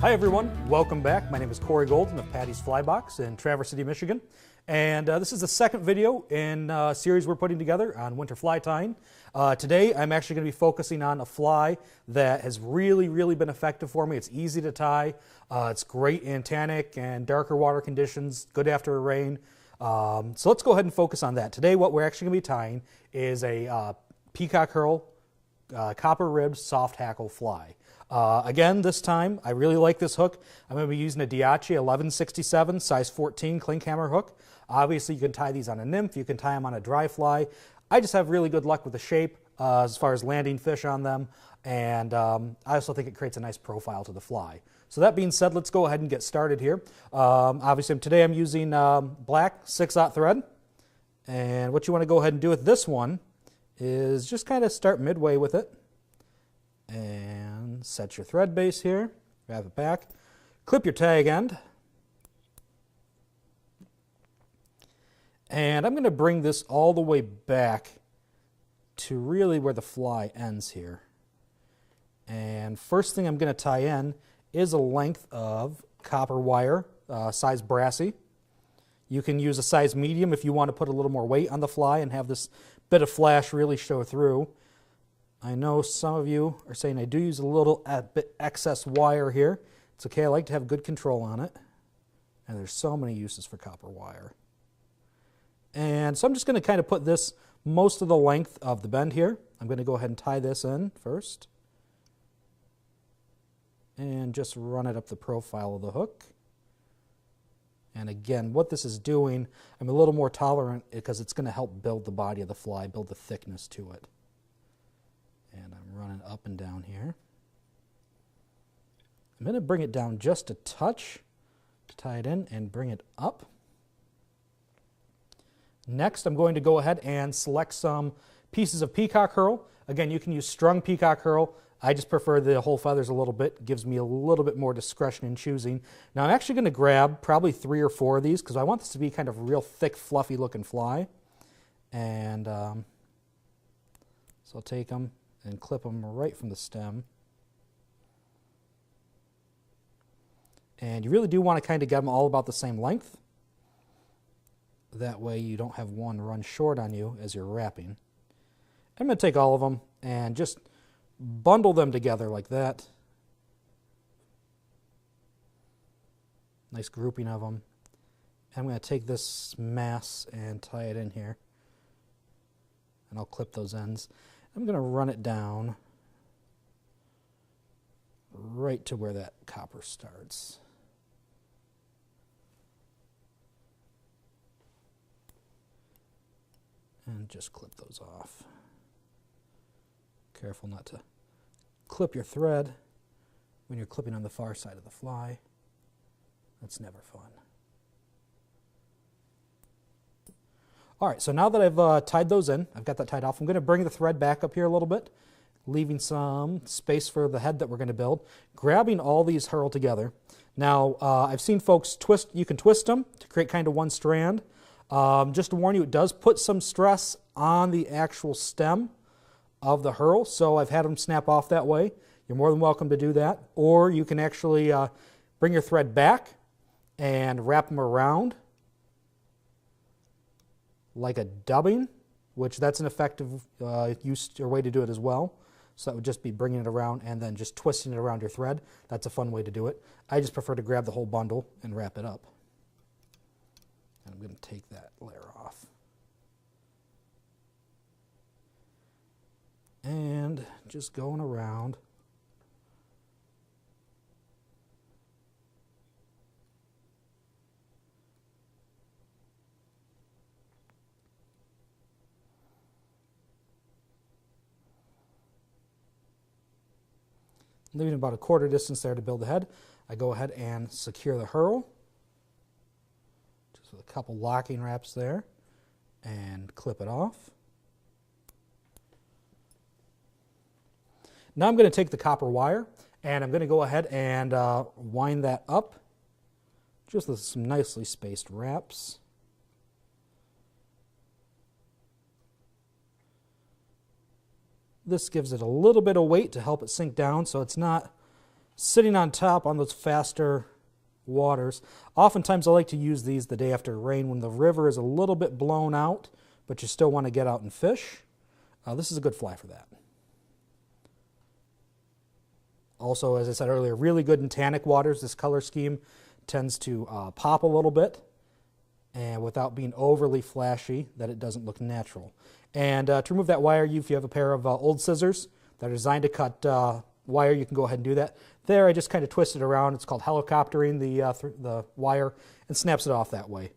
Hi everyone, welcome back. My name is Corey Golden of Paddy's Flybox in Traverse City, Michigan. And this is the second video in a series we're putting together on winter fly tying. Today I'm actually going to be focusing on a fly that has really been effective for me. It's easy to tie, it's great in tannic and darker water conditions, good after a rain. So let's go ahead and focus on that. Today what we're actually going to be tying is a Peacock Herl copper ribbed soft hackle fly. Again, this time, I really like this hook. I'm going to be using a Diachi 1167 size 14 clinkhammer hook. Obviously, you can tie these on a nymph. You can tie them on a dry fly. I just have really good luck with the shape as far as landing fish on them. And I also think it creates a nice profile to the fly. So that being said, let's go ahead and get started here. Obviously, today I'm using black 6/0 thread. And what you want to go ahead and do with this one is just kind of start midway with it. And set your thread base here, grab it back, clip your tag end, and I'm going to bring this all the way back to really where the fly ends here. And first thing I'm going to tie in is a length of copper wire, size brassy. You can use a size medium if you want to put a little more weight on the fly and have this bit of flash really show through. I know some of you are saying I do use a little bit excess wire here. It's okay, I like to have good control on it. And there's so many uses for copper wire. And so I'm just going to kind of put this most of the length of the bend here. I'm going to go ahead and tie this in first. And just run it up the profile of the hook. And again, what this is doing, I'm a little more tolerant because it's going to help build the body of the fly, build the thickness to it. And I'm running up and down here. I'm going to bring it down just a touch to tie it in and bring it up. Next, I'm going to go ahead and select some pieces of Peacock Herl. Again, you can use strung Peacock Herl. I just prefer the whole feathers a little bit. It gives me a little bit more discretion in choosing. Now, I'm actually going to grab probably 3 or 4 of these because I want this to be kind of a real thick, fluffy looking fly. And so I'll take them and clip them right from the stem. And you really do want to kind of get them all about the same length. That way you don't have one run short on you as you're wrapping. I'm going to take all of them and just bundle them together like that. Nice grouping of them. I'm going to take this mass and tie it in here. And I'll clip those ends. I'm going to run it down right to where that copper starts. And just clip those off. Careful not to clip your thread when you're clipping on the far side of the fly. That's never fun. All right, so now that I've tied those in, I've got that tied off, I'm going to bring the thread back up here a little bit, leaving some space for the head that we're going to build, grabbing all these herl together. Now, I've seen folks twist, you can twist them to create kind of one strand. Just to warn you, it does put some stress on the actual stem of the herl, so I've had them snap off that way. You're more than welcome to do that. Or you can actually bring your thread back and wrap them around like a dubbing, which that's an effective use or way to do it as well. So that would just be bringing it around and then just twisting it around your thread. That's a fun way to do it. I just prefer to grab the whole bundle and wrap it up. And I'm going to take that layer off. And just going around. Leaving about a quarter distance there to build the head. I go ahead and secure the herl, just with a couple locking wraps there, and clip it off. Now I'm going to take the copper wire and I'm going to go ahead and wind that up just with some nicely spaced wraps. This gives it a little bit of weight to help it sink down so it's not sitting on top on those faster waters. Oftentimes I like to use these the day after rain when the river is a little bit blown out, but you still want to get out and fish. This is a good fly for that. Also, as I said earlier, really good in tannic waters. This color scheme tends to pop a little bit, and without being overly flashy, that it doesn't look natural. And to remove that wire, if you have a pair of old scissors that are designed to cut wire, you can go ahead and do that. There, I just kind of twist it around. It's called helicoptering the wire, and snaps it off that way.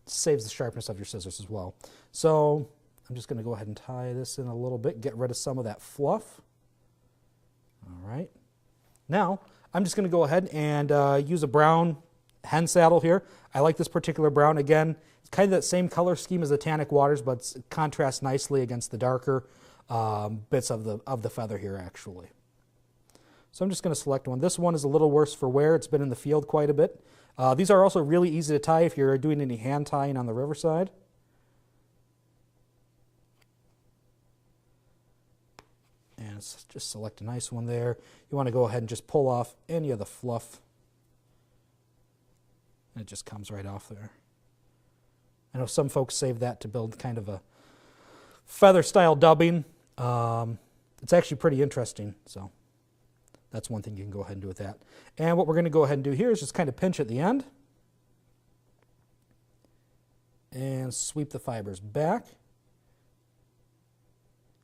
Saves the sharpness of your scissors as well. So I'm just going to go ahead and tie this in a little bit, get rid of some of that fluff. All right. Now, I'm just going to go ahead and use a brown hen saddle here. I like this particular brown. Again, it's kind of that same color scheme as the tannic waters, but it contrasts nicely against the darker bits of the feather here, actually. So I'm just going to select one. This one is a little worse for wear. It's been in the field quite a bit. These are also really easy to tie if you're doing any hand tying on the riverside. And just select a nice one there. You want to go ahead and just pull off any of the fluff. And it just comes right off there. I know some folks save that to build kind of a feather style dubbing. It's actually pretty interesting, so that's one thing you can go ahead and do with that. And what we're going to go ahead and do here is just kind of pinch at the end and sweep the fibers back.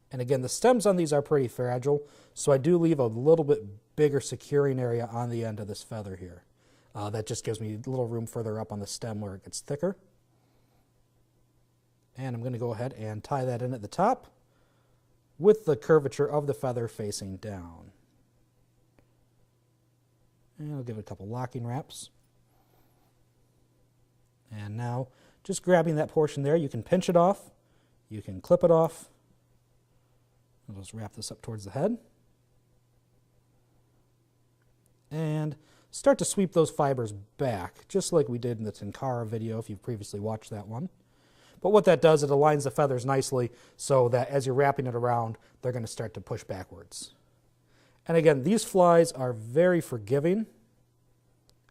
And again, the stems on these are pretty fragile, so I do leave a little bit bigger securing area on the end of this feather here. That just gives me a little room further up on the stem where it gets thicker. And I'm going to go ahead and tie that in at the top with the curvature of the feather facing down. And I'll give it a couple locking wraps. And now, just grabbing that portion there, you can pinch it off, you can clip it off. I'll just wrap this up towards the head. And start to sweep those fibers back, just like we did in the Tenkara video, if you've previously watched that one. But what that does, it aligns the feathers nicely so that as you're wrapping it around, they're going to start to push backwards. And again, these flies are very forgiving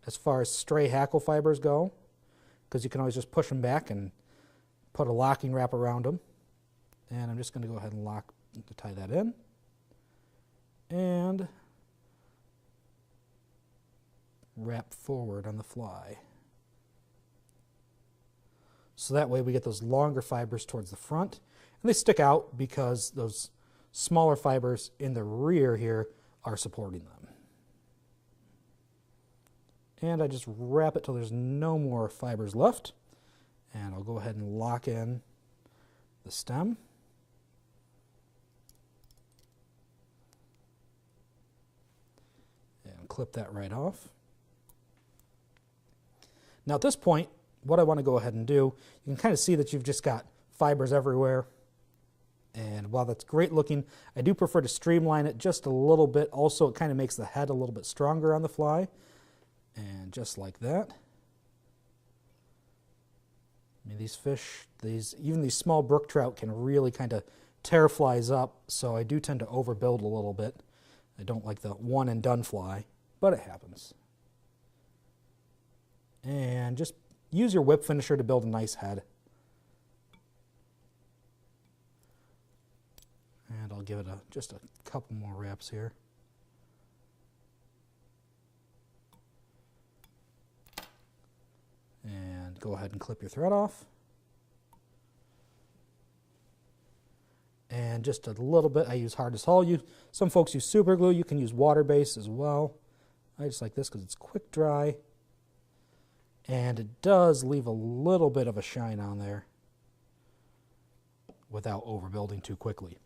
as far as stray hackle fibers go, because you can always just push them back and put a locking wrap around them. And I'm just going to go ahead and tie that in. And wrap forward on the fly. So that way we get those longer fibers towards the front. And they stick out because those smaller fibers in the rear here are supporting them. And I just wrap it till there's no more fibers left. And I'll go ahead and lock in the stem. And clip that right off. Now at this point, what I want to go ahead and do, you can kind of see that you've just got fibers everywhere. And while that's great looking, I do prefer to streamline it just a little bit. Also, it kind of makes the head a little bit stronger on the fly. And just like that. I mean, these fish, even these small brook trout can really kind of tear flies up. So I do tend to overbuild a little bit. I don't like the one and done fly, but it happens. And just use your whip finisher to build a nice head. And I'll give it just a couple more wraps here. And go ahead and clip your thread off. And just a little bit, I use hardest hull. Some folks use super glue. You can use water base as well. I just like this because it's quick dry. And it does leave a little bit of a shine on there without overbuilding too quickly.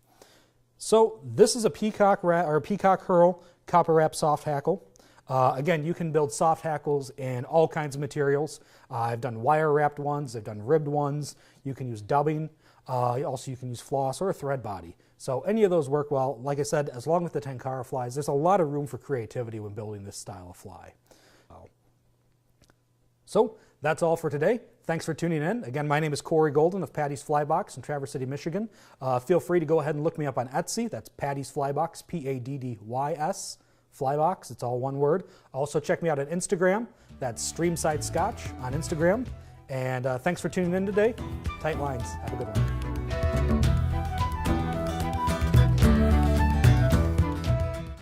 So this is a Peacock Hurl copper wrap soft hackle. Again, you can build soft hackles in all kinds of materials. I've done wire wrapped ones, I've done ribbed ones. You can use dubbing. Also, you can use floss or a thread body. So any of those work well. Like I said, as long as the Tenkara flies, there's a lot of room for creativity when building this style of fly. So that's all for today. Thanks for tuning in. Again, my name is Corey Golden of Paddy's Fly Box in Traverse City, Michigan. Feel free to go ahead and look me up on Etsy. That's Paddy's Fly Box, Paddys Flybox. It's all one word. Also check me out on Instagram. That's Streamside Scotch on Instagram. And thanks for tuning in today. Tight lines. Have a good one.